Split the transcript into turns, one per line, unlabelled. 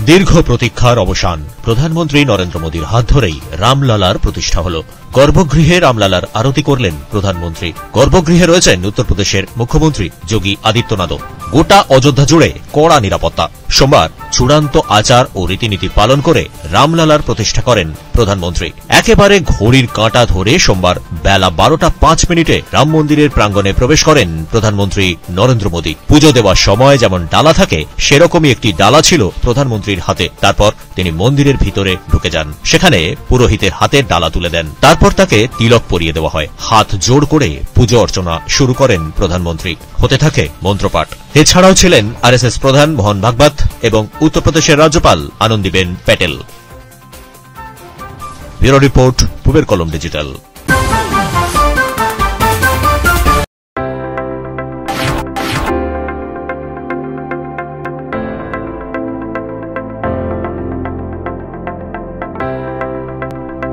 দীর্ঘ প্রতীক্ষার অবসান। প্রধানমন্ত্রী নরেন্দ্র মোদীর হাত ধরেই রামলালার প্রতিষ্ঠা হল। গর্ভগৃহে রামলালার আরতি করলেন প্রধানমন্ত্রী। গর্ভগৃহে রয়েছেন উত্তরপ্রদেশের মুখ্যমন্ত্রী যোগী আদিত্যনাথও। গোটা অযোধ্যা জুড়ে কড়া নিরাপত্তা। সোমবার চূড়ান্ত আচার ও রীতিনীতি পালন করে রামলালার প্রতিষ্ঠা করেন প্রধানমন্ত্রী। একেবারে ঘড়ির কাঁটা ধরে সোমবার বেলা 12টা 5 মিনিটে রাম মন্দিরের প্রাঙ্গণে প্রবেশ করেন প্রধানমন্ত্রী নরেন্দ্র মোদী। পুজো দেওয়ার সময় যেমন ডালা থাকে, সেরকমই একটি ডালা ছিল প্রধানমন্ত্রীর হাতে। তারপর তিনি মন্দিরের ভিতরে ঢুকে যান। সেখানে পুরোহিতের হাতে ডালা তুলে দেন। তারপর তাকে তিলক পরিয়ে দেওয়া হয়। হাত জোড় করে পুজো অর্চনা শুরু করেন প্রধানমন্ত্রী। হতে থাকে মন্ত্রপাঠ। এছাড়াও ছিলেন আরএসএস প্রধান মোহন ভাগবত এবং উত্তরপ্রদেশের রাজ্যপাল আনন্দীবেন প্যাটেল। ব্যুরো রিপোর্ট, পূবের কলম ডিজিটাল।